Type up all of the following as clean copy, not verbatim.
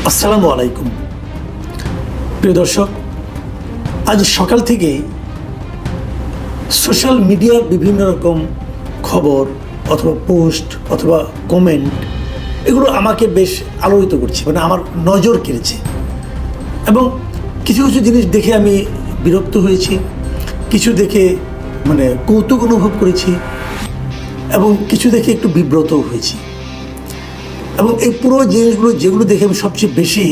আসসালামু আলাইকুম প্রিয় দর্শক, আজ সকাল থেকেই সোশ্যাল মিডিয়ার বিভিন্ন রকম খবর অথবা পোস্ট অথবা কমেন্ট এগুলো আমাকে বেশ আলোড়িত করছে, মানে আমার নজর কেড়েছে। এবং কিছু কিছু জিনিস দেখে আমি বিরক্ত হয়েছি, কিছু দেখে মানে কৌতুক অনুভব করেছি এবং কিছু দেখে একটু বিব্রতও হয়েছি। এবং এই পুরো জিনিসগুলো যেগুলো দেখে আমি সবচেয়ে বেশি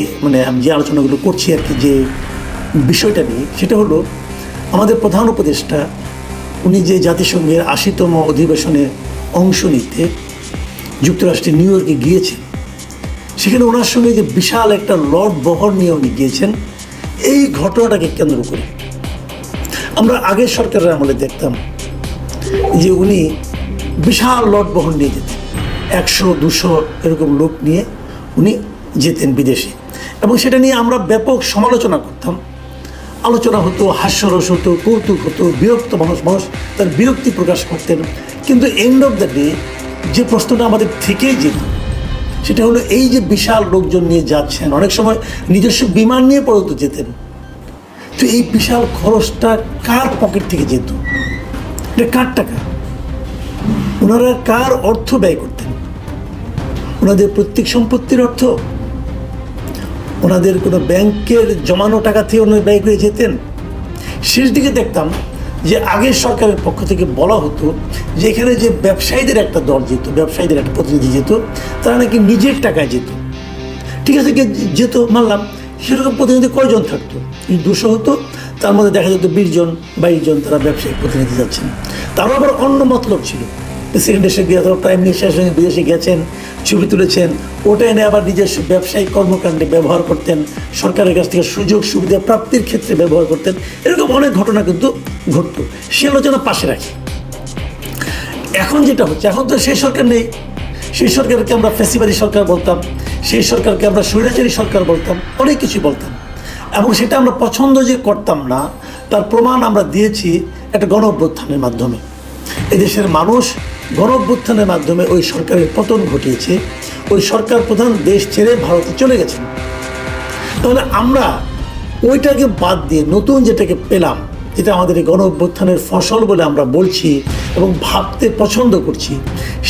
আমি যে আলোচনাগুলো করছি আর কি, যে বিষয়টা নিয়ে, সেটা হলো আমাদের প্রধান উপদেষ্টা উনি যে জাতিসংঘের ৮০তম অধিবেশনে অংশ নিতে যুক্তরাষ্ট্রের নিউ ইয়র্কে গিয়েছেন, সেখানে ওনার সঙ্গে যে বিশাল একটা লট বহর নিয়ে উনি গিয়েছেন, এই ঘটনাটাকে কেন্দ্র করে আমরা আগের সরকারের আমলে দেখতাম যে উনি বিশাল লট বহর নিয়ে যেতেন, ১০০-২০০ এরকম লোক নিয়ে উনি যেতেন বিদেশে, এবং সেটা নিয়ে আমরা ব্যাপক সমালোচনা করতাম। আলোচনা হতো, হাস্যরস হতো, কৌতুক হতো, বিরক্ত মানুষ তার বিরক্তি প্রকাশ করতেন। কিন্তু এন্ড অফ দ্য ডে যে প্রশ্নটা আমাদের থেকেই যেত সেটা হলো, এই যে বিশাল লোকজন নিয়ে যাচ্ছেন, অনেক সময় নিজস্ব বিমান নিয়ে পর্যন্ত যেতেন, তো এই বিশাল খরচটা কার পকেট থেকে যেত? এটা কার টাকা? ওনারা কার অর্থ ব্যয় করতেন? ওনাদের প্রত্যেক সম্পত্তির অর্থ, ওনাদের কোনো ব্যাংকের জমানো টাকা থেকে ওনারা ব্যয় করে যেতেন? শেষ দিকে দেখতাম যে আগের সরকারের পক্ষ থেকে বলা হতো যে এখানে যে ব্যবসায়ীদের একটা দল যেত, ব্যবসায়ীদের একটা প্রতিনিধি যেত, তারা নাকি নিজের টাকায় যেত। ঠিক আছে, যেত মানলাম, সেরকম প্রতিনিধি কয়জন থাকতো? ২০০ হতো, তার মধ্যে দেখা যেত ২০ জন তারা ব্যবসায়িক প্রতিনিধি যাচ্ছেন। তারও আবার অন্য মতলব ছিল। প্রেসিডেন্ট এসে গিয়ে অথবা প্রাইম মিনিস্টারের সঙ্গে বিদেশে গেছেন, ছবি তুলেছেন, ওটা এনে আবার নিজস্ব ব্যবসায়িক কর্মকাণ্ডে ব্যবহার করতেন, সরকারের কাছ থেকে সুযোগ সুবিধা প্রাপ্তির ক্ষেত্রে ব্যবহার করতেন। এরকম অনেক ঘটনা কিন্তু ঘটত। সে আলোচনা পাশে রাখি। এখন যেটা হচ্ছে, এখন তো সেই সরকার নেই। সেই সরকারকে আমরা ফ্যাসিবাদী সরকার বলতাম, সেই সরকারকে আমরা স্বৈরাচারী সরকার বলতাম, অনেক কিছু বলতাম, এবং সেটা আমরা পছন্দ যে করতাম না তার প্রমাণ আমরা দিয়েছি একটা গণ অভ্যুত্থানের মাধ্যমে। এদেশের মানুষ গণ অভ্যুত্থানের মাধ্যমে ওই সরকারের পতন ঘটিয়েছে। ওই সরকার প্রধান দেশ ছেড়ে ভারতে চলে গেছেন। তাহলে আমরা ওইটাকে বাদ দিয়ে নতুন যেটাকে পেলাম, যেটা আমাদের এই গণ অভ্যুত্থানের ফসল বলে আমরা বলছি এবং ভাবতে পছন্দ করছি,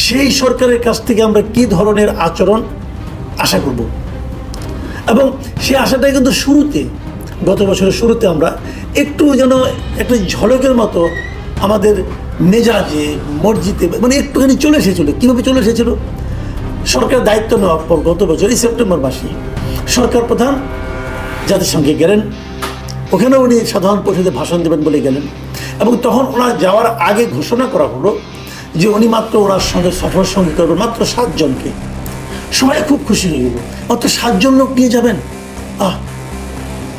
সেই সরকারের কাছ থেকে আমরা কী ধরনের আচরণ আশা করব। এবং সেই আশাটাই কিন্তু শুরুতে, গত বছরের শুরুতে আমরা একটু যেন একটা ঝলকের মতো আমাদের মেজাজে, মসজিদে একটুখানি চলে এসেছিল। কীভাবে চলে এসেছিল? সরকার দায়িত্ব নেওয়ার পর গত বছর এই সেপ্টেম্বর মাসে সরকার প্রধান জাতিসংঘে গেলেন। ওখানে উনি সাধারণ পরিষদে ভাষণ দেবেন বলে গেলেন, এবং তখন ওনার যাওয়ার আগে ঘোষণা করা হলো যে উনি মাত্র ওনার সঙ্গে সফর সঙ্গী করবেন মাত্র 7 জনকে। সবাই খুব খুশি হয়ে গেল, মাত্র 7 জন লোক নিয়ে যাবেন।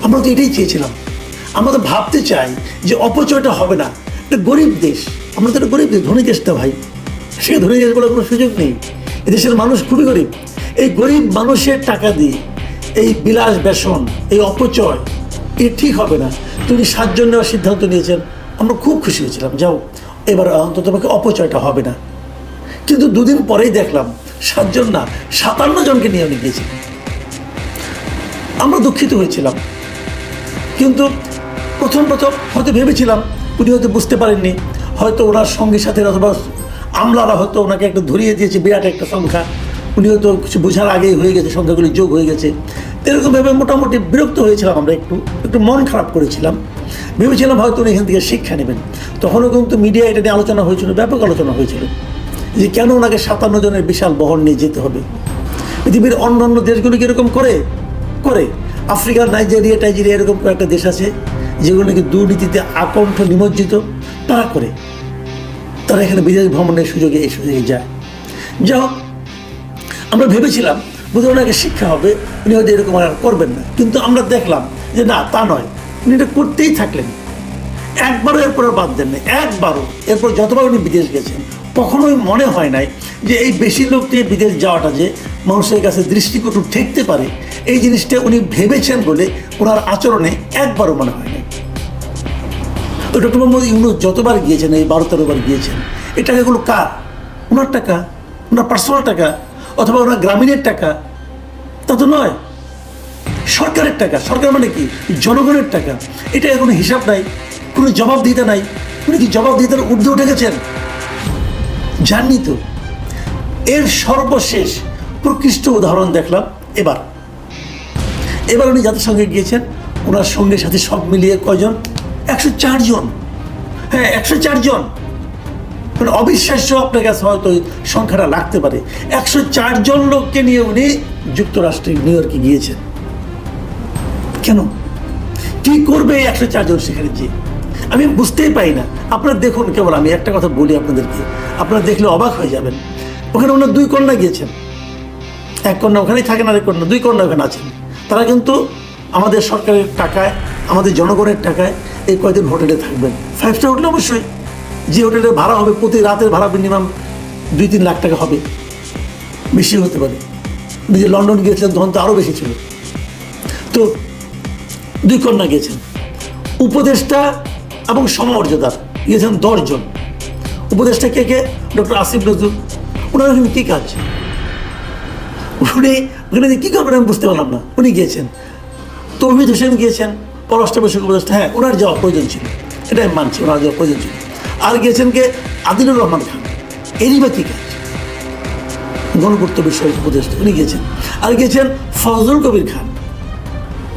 আমরা তো এটাই চেয়েছিলাম। আমরা তো ভাবতে চাই যে অপচয়টা হবে না। একটা গরিব দেশ, আমরা তো একটা গরিব দেশ, ধনী দেশটা ভাই, সে ধনী দেশ বলার কোনো সুযোগ নেই। এদেশের মানুষ খুবই গরিব। এই গরিব মানুষের টাকা দিয়ে এই বিলাস বেসন, এই অপচয়, এ ঠিক হবে না। তিনি 7 জন নেওয়ার সিদ্ধান্ত নিয়েছেন, আমরা খুব খুশি হয়েছিলাম, যাও এবার অন্তত আমাকে অপচয়টা হবে না। কিন্তু 2 দিন পরেই দেখলাম 7 জন না, 57 জনকে নিয়ে উনি গিয়েছিলেন। আমরা দুঃখিত হয়েছিলাম, কিন্তু প্রথম হয়তো ভেবেছিলাম উনি হয়তো বুঝতে পারেননি, হয়তো ওনার সঙ্গী সাথে অথবা আমলারা হয়তো ওনাকে একটা ধরিয়ে দিয়েছে বিরাট একটা সংখ্যা, উনি হয়তো কিছু বোঝার আগেই হয়ে গেছে, সংখ্যাগুলি যোগ হয়ে গেছে। এরকমভাবে মোটামুটি বিরক্ত হয়েছিলাম, আমরা একটু মন খারাপ করেছিলাম। ভেবেছিলাম হয়তো উনি এখান থেকে শিক্ষা নেবেন। তখনও কিন্তু মিডিয়া এটা নিয়ে আলোচনা হয়েছিল, ব্যাপক আলোচনা হয়েছিল যে কেন ওনাকে 57 জনের বিশাল বহর নিয়ে যেতে হবে। পৃথিবীর অন্যান্য দেশগুলি কীরকম করে, আফ্রিকার নাইজেরিয়া এরকম কয়েকটা দেশ আছে যেগুলো নাকি দুর্নীতিতে আকণ্ঠ নিমজ্জিত, তারা করে, তারা এখানে বিদেশ ভ্রমণের সুযোগে এই সুযোগে যায়। যা হোক, আমরা ভেবেছিলাম বোধহয় ওনাকে শিক্ষা হবে, উনি হয়তো এরকম আর করবেন না। কিন্তু আমরা দেখলাম যে না, তা নয়, উনি এটা করতেই থাকলেন। একবারও এরপর বাদ দেন না, একবারও। এরপর যতবার উনি বিদেশ গেছেন কখনোই মনে হয় নাই যে এই বেশি লোক নিয়ে বিদেশ যাওয়াটা যে মানুষের কাছে দৃষ্টিকটু ঠেকতে পারে, এই জিনিসটা উনি ভেবেছেন বলে ওনার আচরণে একবারও মনে হয় নাই। ডক্টর মোহাম্মদ ইউনূস যতবার গিয়েছেন, এই 12-13 বার গিয়েছেন, এই টাকাগুলো কার? ওনার টাকা, ওনার পার্সোনাল টাকা, অথবা ওনার গ্রামীণের টাকা? তা তো নয়। সরকারের টাকা, সরকার মানে কি জনগণের টাকা, এটা কোনো হিসাব নাই, কোনো জবাবদিহিতা নাই। উনি কি জবাবদিহিতার ঊর্ধ্বে উঠে গেছেন? জাননি তো। এর সর্বশেষ প্রকৃষ্ট উদাহরণ দেখলাম এবার উনি যাদের সঙ্গে গিয়েছেন, ওনার সঙ্গে সাথে সব মিলিয়ে কয়জন? 104 জন। হ্যাঁ, 104 জন। মানে অবিশ্বাস্য, আপনার কাছে হয়তো সংখ্যাটা লাগতে পারে। 104 জন লোককে নিয়ে উনি যুক্তরাষ্ট্রে নিউ ইয়র্কে গিয়েছেন। কেন? কি করবে 104 জন সেখানে যে? আমি বুঝতেই পাই না। আপনারা দেখুন, কেবল আমি একটা কথা বলি আপনাদেরকে, আপনারা দেখলে অবাক হয়ে যাবেন। ওখানে ওনার 2 কন্যা গিয়েছেন। 1 কন্যা ওখানেই থাকেন, আর 1 কন্যা, 2 কন্যা ওখানে আছেন। তারা কিন্তু আমাদের সরকারের টাকায়, আমাদের জনগণের টাকায় এই কয়দিন হোটেলে থাকবেন। 5 স্টার হোটেলে অবশ্যই। যে হোটেলের ভাড়া হবে, প্রতি রাতের ভাড়া মিনিমাম 2-3 লাখ টাকা হবে, বেশি হতে পারে। নিজে লন্ডন গিয়েছিলেন তখন তো আরও বেশি ছিল। তো 2 কন্যা গিয়েছেন। উপদেষ্টা এবং সমমর্যাদার গিয়েছেন 10 জন। উপদেষ্টা কে? ডক্টর আসিফ নজরুল। ওনার ওখানে কী কাজ? উনি ওখানে কী করবেন আমি বুঝতে পারলাম না। উনি গিয়েছেন। তৌহিদ হোসেন গিয়েছেন, পররাষ্ট্র বিষয়ক উপদেষ্টা। হ্যাঁ, ওনার যাওয়া প্রয়োজন ছিল, এটা আমি মানছি, ওনার যাওয়া প্রয়োজন ছিল। আর গিয়েছেন কে? আদিলুর রহমান খান। এরই বা কী কাজ? গণপূর্ত বিষয়ক উপদেষ্টা, উনি গিয়েছেন। আর গিয়েছেন ফজলুল কবির খান।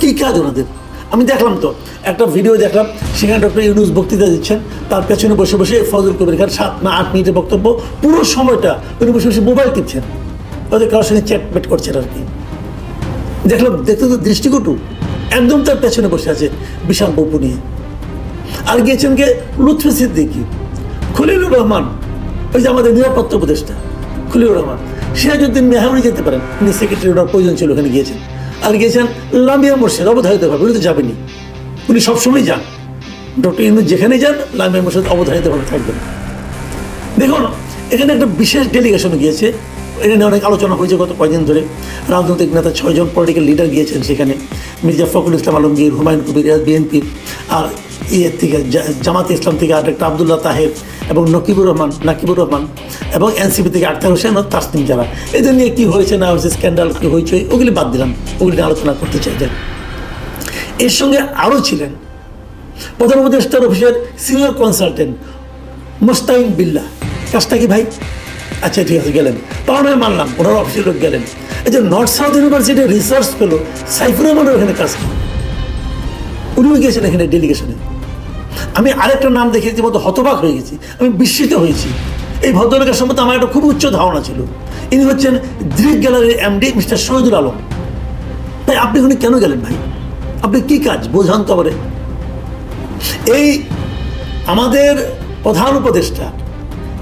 কী কাজ ওনাদের? আমি দেখলাম তো একটা ভিডিও দেখলাম, সেখানে ডক্টর ইউনূস বক্তৃতা দিচ্ছেন, তার পেছনে বসে বসে ফজলুল কবির খান 7 না 8 মিনিটের বক্তব্য, পুরো সময়টা উনি বসে বসে মোবাইল টিপছেন, ওদের কারোর সঙ্গে চ্যাটমেট করছেন আর কি। দেখলাম, দেখতে তো দৃষ্টিকটু। একদম তার পেছনে বসে আছে বিশাল বপু নিয়ে। আর গিয়েছেন কে? লুৎফি সিদ্দিকী, খলিলুর রহমান, ওই যে আমাদের নিরাপত্তা উপদেষ্টা খলিলুর রহমান, সিরাজউদ্দিন মেহরানি যেতে পারেন, উনি সেক্রেটারি, ওনার প্রয়োজন ছিল, ওখানে গিয়েছেন। আর গিয়েছেন লামিয়া মোর্শেদ, অবধারিতভাবে। উনি তো যাবেনি, উনি সবসময় যান। ডক্টর ইউনূস যেখানে যান, লামিয়া মোর্শেদ অবধারিতভাবে থাকবেন। দেখুন, এখানে একটা বিশেষ ডেলিগেশন গিয়েছে, এটা নিয়ে অনেক আলোচনা হয়েছে গত কয়েকদিন ধরে। রাজনৈতিক নেতা 6 জন পলিটিক্যাল লিডার গিয়েছেন সেখানে। মির্জা ফখরুল ইসলাম আলমগীর, হুমায়ুন কবির, বিএনপির, আর ইয়ের থেকে জামাতে ইসলাম থেকে ডক্টর আবদুল্লাহ তাহের এবং নাকিবুর রহমান, এবং এনসিপি থেকে আখতার হোসেন ও তাসনিম জারা। এদের নিয়ে কী হয়েছে না হয়েছে, স্ক্যান্ডাল কী হয়েছে, ওগুলি বাদ দিলাম, ওগুলি নিয়ে আলোচনা করতে চাইতেন। এর সঙ্গে আরও ছিলেন প্রধান উপদেষ্টার অফিসের সিনিয়র কনসালটেন্ট মোস্তাইন বিল্লাহ। কাজটা কি ভাই? আচ্ছা, ঠিক আছে, গেলেন, তাও নয় মানলাম, ওনার অফিসের লোক গেলেন। এই যে নর্থ সাউথ ইউনিভার্সিটির রিসার্চ পেলো সাইফুর রহমানের ওখানে কাজ, উনিও গিয়েছেন এখানে ডেলিগেশনে। আমি আরেকটা নাম দেখে রীতিমতো হতবাক হয়ে গেছি, আমি বিস্মিত হয়েছি। এই ভদ্রলোকের সম্বন্ধে আমার একটা খুব উচ্চ ধারণা ছিল। ইনি হচ্ছেন দৃক গ্যালারির এমডি মিস্টার শহীদুল আলম। তাই আপনি ওখানে কেন গেলেন ভাই? আপনি কী কাজ বোঝান তো আমারে। এই আমাদের প্রধান উপদেষ্টা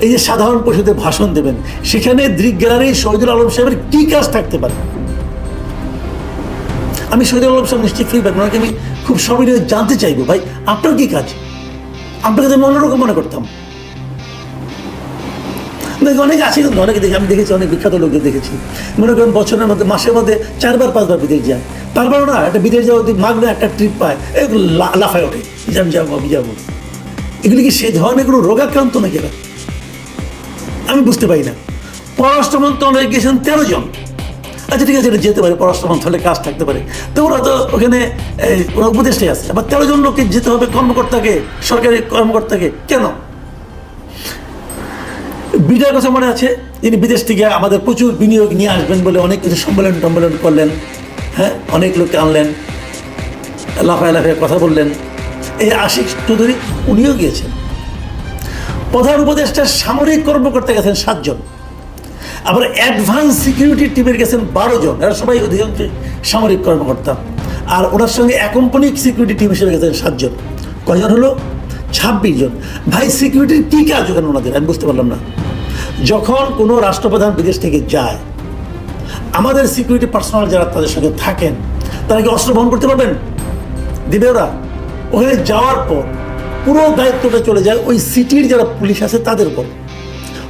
এই যে সাধারণ পরিষদে ভাষণ দেবেন, সেখানে দৃক গ্যালারির শহীদুল আলম সাহেবের কী কাজ থাকতে পারে? আমি শহীদুল আলম সাহেব নিশ্চিত ফিডব্যাক, ওনাকে আমি খুব সবিনয়ে জানতে চাইবো, ভাই আপনার কী কাজ? আপনাকে তো আমি অন্যরকম মনে করতাম। অনেকে আছে কিন্তু, অনেকে দেখি, আমি দেখেছি, অনেক বিখ্যাত লোকদের দেখেছি, মনে করেন বছরের মধ্যে, মাসের মধ্যে 4-5 বিদেশ যায়। তারপরে না একটা বিদেশ যাওয়া মাগনা একটা ট্রিপ পায়, লাফায় ওঠে, আমি যাবো। এগুলি কি সেই ধরনের কোনো রোগাক্রান্ত নাকি এরা? আমি বুঝতে পারি না। পররাষ্ট্র মন্ত্রণালয়ে গিয়েছেন 13 জন। আচ্ছা, ঠিক আছে, এটা যেতে পারে, পররাষ্ট্র মন্ত্রণালয়ে কাজ থাকতে পারে, তো ওরা তো ওখানে ওরা উপদেষ্টাই আছে। আবার 13 জন লোককে যেতে হবে, কর্মকর্তাকে, সরকারি কর্মকর্তাকে, কেন? বিদায়ের কথা মনে আছে, যিনি বিদেশ থেকে আমাদের প্রচুর বিনিয়োগ নিয়ে আসবেন বলে অনেক কিছু সম্মেলন করলেন, হ্যাঁ, অনেক লোককে আনলেন, লাফায় কথা বললেন। এই আশিক চৌধুরী, উনিও গিয়েছেন। প্রধান উপদেষ্টার সামরিক কর্মকর্তা গেছেন 7 জন। আবার অ্যাডভান্স সিকিউরিটি টিমের গেছেন 12 জন। এরা সবাই অধিকাংশ সামরিক কর্মকর্তা। আর ওনার সঙ্গে অ্যাকম্পানিক সিকিউরিটি টিম হিসেবে গেছেন 7 জন। কয়জন হলো? 26 জন। ভাই, সিকিউরিটির কী কাজ ওখানে ওনাদের? আমি বুঝতে পারলাম না। যখন কোনো রাষ্ট্রপ্রধান বিদেশ থেকে যায়, আমাদের সিকিউরিটি পার্সোনাল যারা তাদের সঙ্গে থাকেন, তারা কি অস্ত্র বহন করতে পারবেন? দিবে ওরা? ওখানে যাওয়ার পর পুরো দায়িত্বটা চলে যায় ওই সিটির যারা পুলিশ আছে তাদের উপর,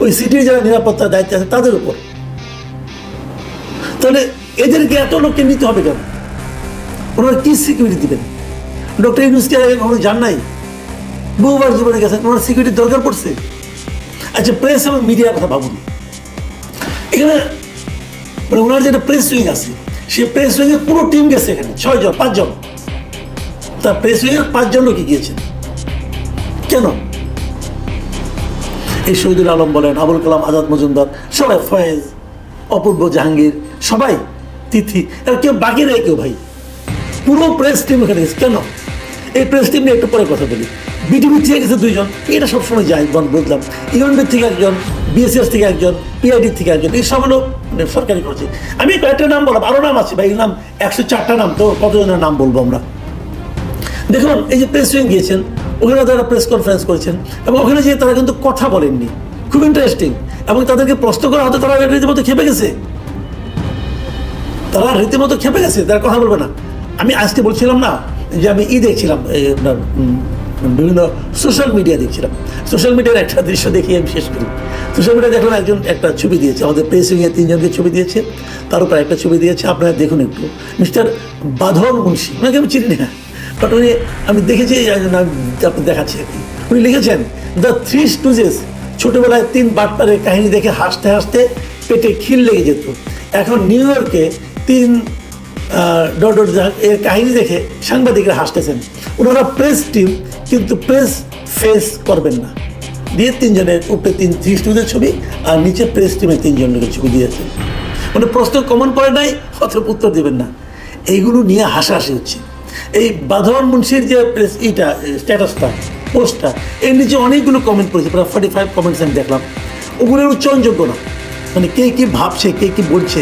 ওই সিটির যারা নিরাপত্তার দায়িত্বে আছে তাদের উপর। তাহলে এদেরকে এত লোককে নিতে হবে কেন? ওনারা কি সিকিউরিটি দিবেন? ডক্টর ইউনূস কি আগে কখনো যান নাই? বহুবার জীবনে গেছেন, ওনার সিকিউরিটির দরকার পড়ছে? আচ্ছা, প্রেস এবং মিডিয়ার কথা ভাবুন। এখানে মানে ওনার যেটা প্রেস উইং আছে, সে প্রেস উইংয়ের পুরো টিম গেছে এখানে 5 জন। তা প্রেস উইংয়ের 5 জন লোকই গিয়েছেন কেন? এই শহীদুল আলম বলেন, আবুল কালাম আজাদ মজুমদার, সবাই, ফয়েজ, অপূর্ব, জাহাঙ্গীর, সবাই, তিথি, আর কেউ বাকি নেই কেউ ভাই। পুরো প্রেস টিম এখানে গেছে কেন? এই প্রেস টিম নিয়ে একটু পরে কথা বলি। বিটিভি থেকে গেছে 2 জন, এটা সবসময় যায় বুঝলাম। ইউএনবি থেকে 1 জন, বিএসএস থেকে 1 জন, পিআইডি থেকে 1 জন, এই সব হলো সরকারি করছে। আমি কয়েকটা নাম বললাম, আরও নাম আছে ভাই, এই নাম 104টা নাম, তো কতজনের নাম বলবো আমরা। দেখুন, এই যে প্রেস উইং গিয়েছেন, ওখানে তারা প্রেস কনফারেন্স করেছেন এবং ওখানে যেয়ে তারা কিন্তু কথা বলেননি, খুব ইন্টারেস্টিং। এবং তাদেরকে প্রশ্ন করা হতো, তারা রীতিমতো খেপে গেছে, তারা কথা বলবে না। আমি আজকে বলছিলাম না যে আমি দেখছিলাম আপনার বিভিন্ন সোশ্যাল মিডিয়া দেখছিলাম, সোশ্যাল মিডিয়ার একটা দৃশ্য দেখিয়ে আমি শেষ করি। সোশ্যাল মিডিয়া দেখলাম একজন একটা ছবি দিয়েছে, আমাদের প্রেস উইংয়ে 3 জনকে ছবি দিয়েছে, তার উপর একটা ছবি দিয়েছে, আপনারা দেখুন একটু, মিস্টার বাঁধন মুন্সি, ওনাকে আমি চিনি না, বাট উনি, আমি দেখেছি, আপনি দেখাচ্ছি আর কি। উনি লিখেছেন, দ্য 3 স্টুজেস, ছোটবেলায় 3 বাটপারের কাহিনী দেখে হাসতে হাসতে পেটে খিল লেগে যেত, এখন নিউ ইয়র্কে 3 এর কাহিনী দেখে সাংবাদিকরা হাসতেছেন। ওনারা প্রেস টিম, কিন্তু প্রেস ফেস করবেন না, দিয়ে 3 জনের উপরে 3 স্টুডেন্টের ছবি আর নিচে প্রেস টিমের 3 জনের ছবি দিয়েছেন। মানে প্রশ্ন কমন পড়ে নাই, অথবা উত্তর দেবেন না, এইগুলো নিয়ে হাসাহাসি হচ্ছে। এই বাঁধন মুন্সির যে প্রেস স্ট্যাটাসটা, পোস্টটা, এর নিচে অনেকগুলো কমেন্ট করেছে, প্রায় 45 কমেন্টস আমি দেখলাম। ওগুলোর উচ্চারণযোগ্য না, মানে কে কী ভাবছে, কে কী বলছে,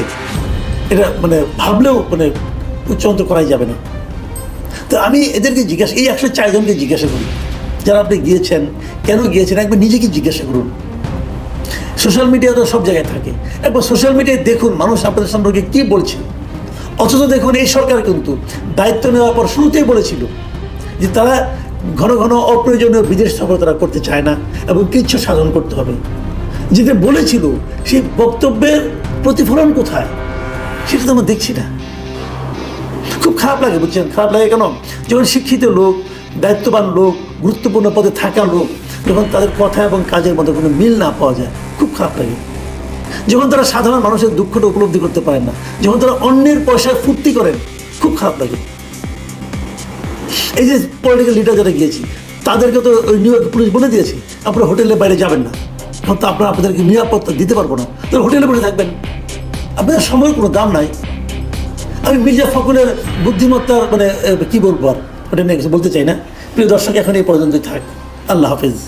এটা মানে ভাবলেও মানে উচ্চারণ করাই যাবে না। তো আমি এদেরকে জিজ্ঞাসা, এই 104 জনকে জিজ্ঞাসা করি, যারা আপনি গিয়েছেন, কেন গিয়েছেন, একবার নিজেকে জিজ্ঞাসা করুন। সোশ্যাল মিডিয়া তো সব জায়গায় থাকে, একবার সোশ্যাল মিডিয়ায় দেখুন মানুষ আপনাদের সম্পর্কে কী বলছে। অথচ দেখুন, এই সরকার কিন্তু দায়িত্ব নেওয়ার পর শুরুতেই বলেছিল যে তারা ঘন ঘন অপ্রয়োজনীয় বিদেশ সফর তারা করতে চায় না এবং কিচ্ছু সাধন করতে হবে। যেটা বলেছিল সেই বক্তব্যের প্রতিফলন কোথায়, সেটা তো আমরা দেখছি না। খুব খারাপ লাগে, বুঝছেন? খারাপ লাগে কেন? যখন শিক্ষিত লোক, দায়িত্ববান লোক, গুরুত্বপূর্ণ পদে থাকা লোক, যখন তাদের কথা এবং কাজের মধ্যে কোনো মিল না পাওয়া যায়, খুব খারাপ লাগে। যখন তারা সাধারণ মানুষের দুঃখটা উপলব্ধি করতে পারেন না, যখন তারা অন্যের পয়সায় ফুর্তি করেন, খুব খারাপ লাগে। এই যে পলিটিক্যাল লিডার যারা গিয়েছি, তাদেরকে তো ওই নিউ ইয়র্ক পুলিশ বলে দিয়েছে, আপনারা হোটেলের বাইরে যাবেন না, তখন তো আপনারা আপনাদেরকে নিরাপত্তা দিতে পারবো না, তারা হোটেলে বসে থাকবেন, আপনাদের সময়ের কোনো দাম নাই। আমি মির্জা ফখরুলের বুদ্ধিমত্তার মানে কী বলবো, আর ওটা নিয়ে কিছু বলতে চাই না। প্রিয় দর্শক, এখন এই পর্যন্তই থাক। আল্লাহ হাফিজ।